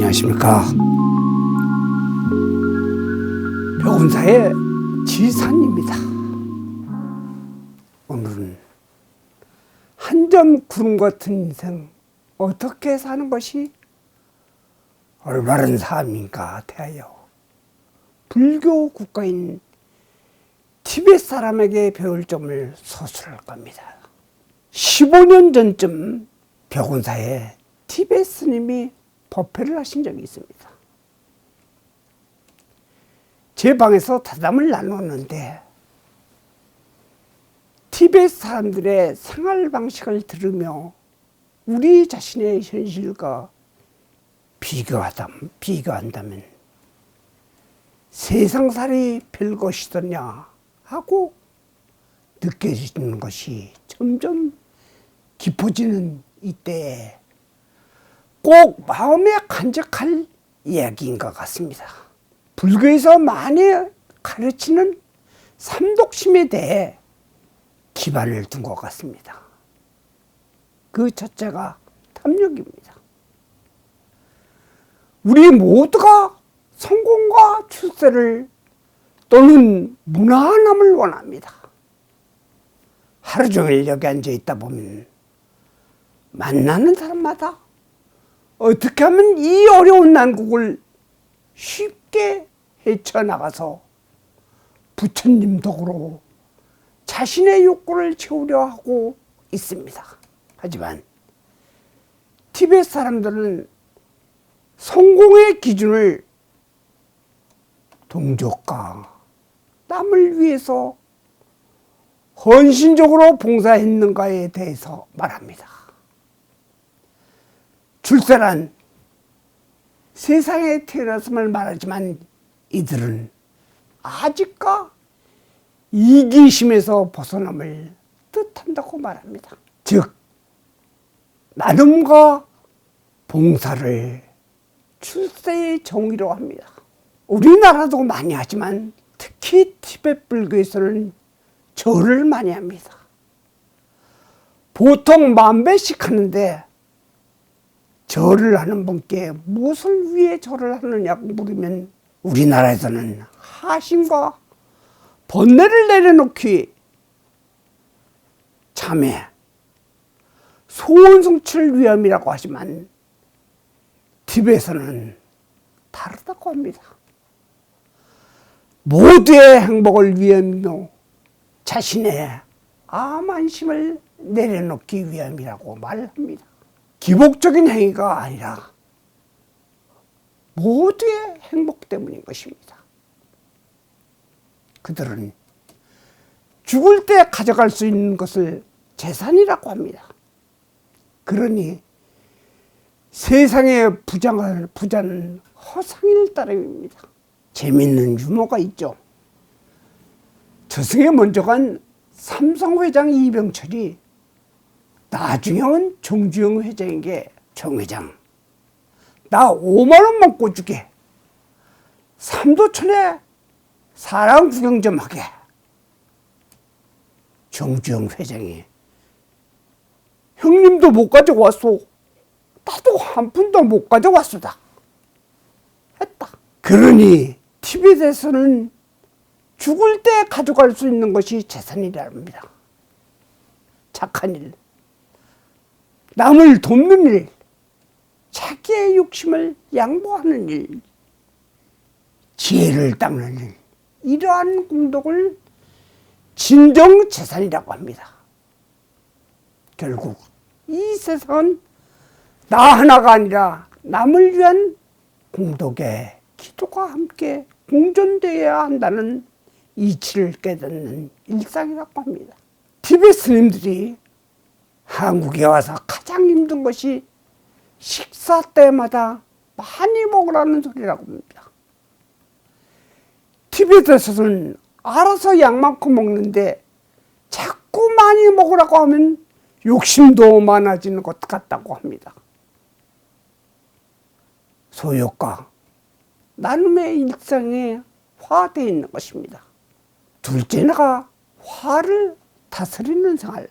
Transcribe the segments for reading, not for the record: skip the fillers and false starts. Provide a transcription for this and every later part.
안녕하십니까. 벽운사의 지산입니다. 오늘은 한 점 구름 같은 인생 어떻게 사는 것이 올바른 삶인가 대하여 불교 국가인 티벳 사람에게 배울 점을 서술할 겁니다. 15년 전쯤 벽운사에 티벳 스님이 법회를 하신 적이 있습니다. 제 방에서 다담을 나눴는데 티벳 사람들의 생활 방식을 들으며 우리 자신의 현실과 비교한다면 세상살이 별것이더냐 하고 느껴지는 것이 점점 깊어지는 이때에 꼭 마음에 간직할 이야기인 것 같습니다. 불교에서 많이 가르치는 삼독심에 대해 기반을 둔 것 같습니다. 그 첫째가 탐욕입니다. 우리 모두가 성공과 출세를 또는 무난함을 원합니다. 하루 종일 여기 앉아 있다 보면 만나는 사람마다 어떻게 하면 이 어려운 난국을 쉽게 헤쳐나가서 부처님 덕으로 자신의 욕구를 채우려 하고 있습니다. 하지만 티벳 사람들은 성공의 기준을 동족과 남을 위해서 헌신적으로 봉사했는가에 대해서 말합니다. 출세란 세상에 태어났음을 말하지만 이들은 아직까 이기심에서 벗어남을 뜻한다고 말합니다. 즉 나눔과 봉사를 출세의 정의로 합니다. 우리나라도 많이 하지만 특히 티벳 불교에서는 절을 많이 합니다. 보통 10,000배씩 하는데 절을 하는 분께 무엇을 위해 절을 하느냐고 물으면 우리나라에서는 하심과 번뇌를 내려놓기 참회, 소원 성취를 위함이라고 하지만 티벳에서는 다르다고 합니다. 모두의 행복을 위함이며 자신의 암안심을 내려놓기 위함이라고 말합니다. 기복적인 행위가 아니라 모두의 행복 때문인 것입니다. 그들은 죽을 때 가져갈 수 있는 것을 재산이라고 합니다. 그러니 세상의 부자는 허상일 따름입니다. 재밌는 유머가 있죠. 저승에 먼저 간 삼성회장 이병철이 나중에 온 정주영 회장에게 정 회장 나 5만 원만 꿔주게 삼도천에 사람 구경 좀 하게. 정주영 회장이 형님도 못 가져왔소. 나도 한 푼도 못 가져왔소다. 했다. 그러니 티벳에서는 죽을 때 가져갈 수 있는 것이 재산이라 합니다. 착한 일, 남을 돕는 일, 자기의 욕심을 양보하는 일, 지혜를 닦는 일, 이러한 공덕을 진정 재산이라고 합니다. 결국 이 세상은 나 하나가 아니라 남을 위한 공덕에 기도가 함께 공존되어야 한다는 이치를 깨닫는 일상이라고 합니다. 티벳 스님들이 한국에 와서 가장 힘든 것이 식사 때마다 많이 먹으라는 소리라고 합니다. 티벳에서는 알아서 양만큼 먹는데 자꾸 많이 먹으라고 하면 욕심도 많아지는 것 같다고 합니다. 소욕과 나눔의 일상에 화되어 있는 것입니다. 둘째가 화를 다스리는 생활.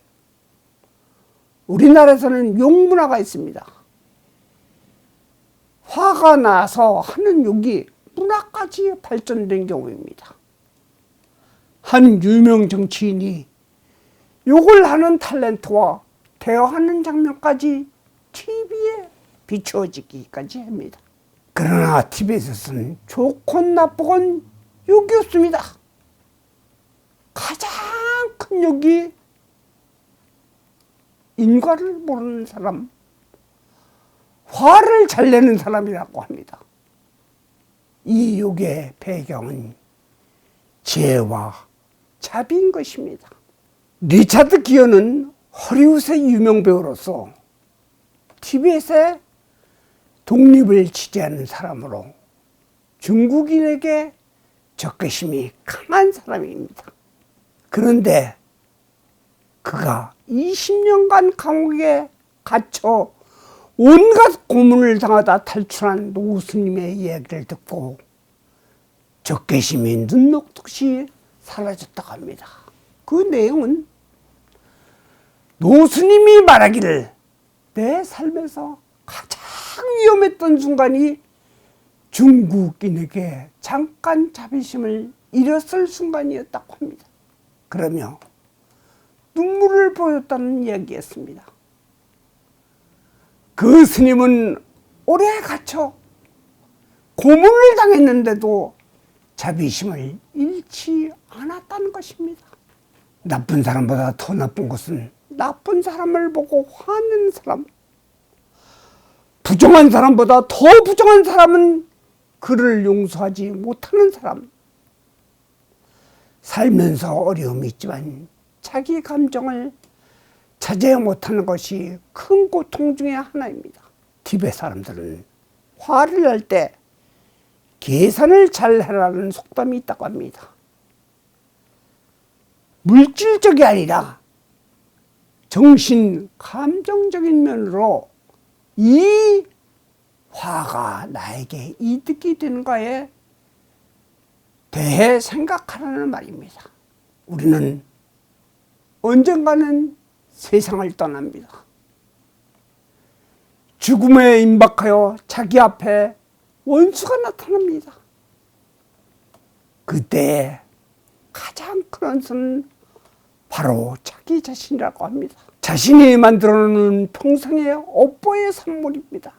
우리나라에서는 욕문화가 있습니다. 화가 화가 나서 하는 욕이 문화까지 발전된 경우입니다. 한 유명 정치인이 욕을 하는 탤런트와 대화하는 장면까지 TV에 비추어지기까지 합니다. 그러나 TV에서는 좋건 나쁘건 욕이 없습니다. 가장 큰 욕이 인과를 모르는 사람, 화를 잘 내는 사람이라고 합니다. 이 욕의 배경은 지혜와 자비인 것입니다. 리차드 기어는 허리우드의 유명 배우로서 티벳의 독립을 지지하는 사람으로 중국인에게 적개심이 강한 사람입니다. 그런데 그가 20년간 감옥에 갇혀 온갖 고문을 당하다 탈출한 노스님의 이야기를 듣고 적개심이 눈 녹듯이 사라졌다고 합니다. 그 내용은 노스님이 말하기를 내 삶에서 가장 위험했던 순간이 중국인에게 잠깐 자비심을 잃었을 순간이었다고 합니다. 그러며 눈물을 보였다는 이야기였습니다. 그 스님은 오래 갇혀 고문을 당했는데도 자비심을 잃지 않았다는 것입니다. 나쁜 사람보다 더 나쁜 것은 나쁜 사람을 보고 화내는 사람, 부정한 사람보다 더 부정한 사람은 그를 용서하지 못하는 사람. 살면서 어려움이 있지만 자기 감정을 자제 못하는 것이 큰 고통 중에 하나입니다. 티베트 사람들은 화를 낼 때 계산을 잘 해라는 속담이 있다고 합니다. 물질적이 아니라 정신, 감정적인 면으로 이 화가 나에게 이득이 되는가에 대해 생각하라는 말입니다. 우리는 언젠가는 세상을 떠납니다. 죽음에 임박하여 자기 앞에 원수가 나타납니다. 그때 가장 큰 원수는 바로 자기 자신이라고 합니다. 자신이 만들어놓은 평생의 업보의 산물입니다.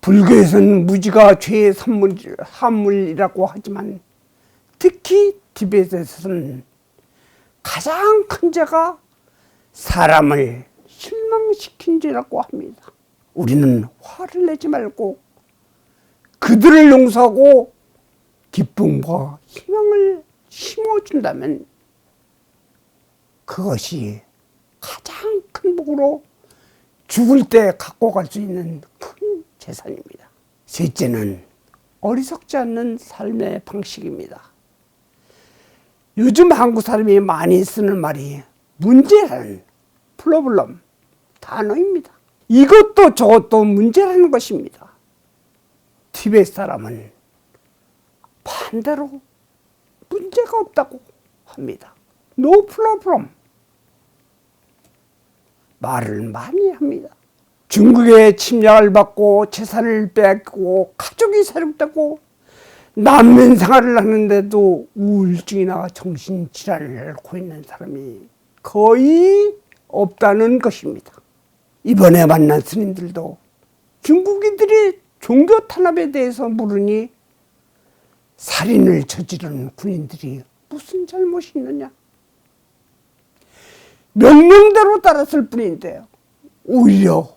불교에서는 무지가 죄의 산물이라고 하지만 특히 티베트에서는 가장 큰 죄가 사람을 실망시킨 죄라고 합니다. 우리는 화를 내지 말고 그들을 용서하고 기쁨과 희망을 심어준다면 그것이 가장 큰 복으로 죽을 때 갖고 갈 수 있는 큰 재산입니다. 셋째는 어리석지 않는 삶의 방식입니다. 요즘 한국 사람이 많이 쓰는 말이 문제라는 프로블럼 단어입니다. 이것도 저것도 문제라는 것입니다. 티베트 사람은 반대로 문제가 없다고 합니다. No problem. 말을 많이 합니다. 중국의 침략을 받고 재산을 빼앗고 가족이 세력되고 난민 생활을 하는데도 우울증이나 정신질환을 앓고 있는 사람이 거의 없다는 것입니다. 이번에 만난 스님들도 중국인들이 종교 탄압에 대해서 물으니 살인을 저지르는 군인들이 무슨 잘못이 있느냐? 명령대로 따랐을 뿐인데요. 오히려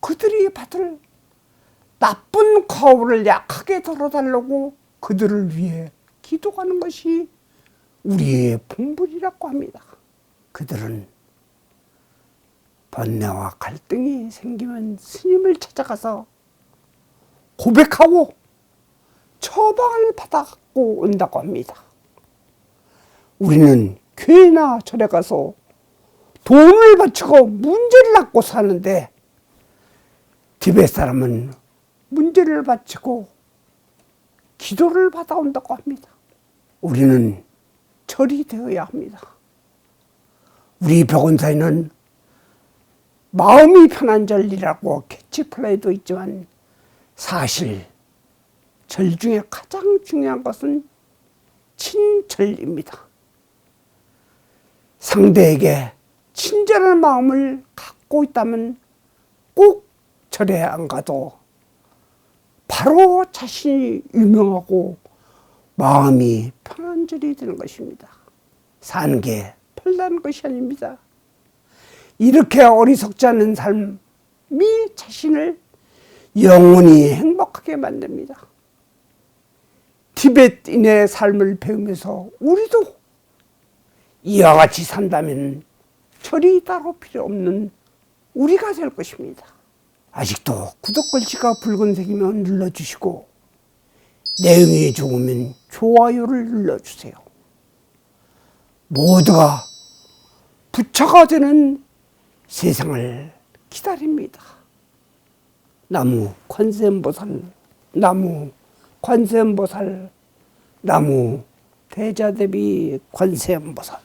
그들이 받을 나쁜 거울을 약하게 덜어달라고 그들을 위해 기도하는 것이 우리의 본분이라고 합니다. 그들은 번뇌와 갈등이 생기면 스님을 찾아가서 고백하고 처방을 받아갖고 온다고 합니다. 우리는 교회나 절에 가서 돈을 바치고 문제를 낳고 사는데 티베트 사람은 문제를 바치고 기도를 받아온다고 합니다. 우리는 절이 되어야 합니다. 우리 백원사에는 마음이 편한 절이라고 캐치플레이도 있지만 사실 절 중에 가장 중요한 것은 친절입니다. 상대에게 친절한 마음을 갖고 있다면 꼭 절에 안 가도 바로 자신이 유명하고 마음이 편한 절이 되는 것입니다. 사는 게 편리한 것이 아닙니다. 이렇게 어리석지 않은 삶이 자신을 영원히 행복하게 만듭니다. 티베트인의 삶을 배우면서 우리도 이와 같이 산다면 절이 따로 필요 없는 우리가 될 것입니다. 아직도 구독 글씨가 붉은색이면 눌러주시고 내용이 좋으면 좋아요를 눌러주세요. 모두가 부처가 되는 세상을 기다립니다. 나무 관세음보살, 나무 관세음보살, 나무 대자대비 관세음보살.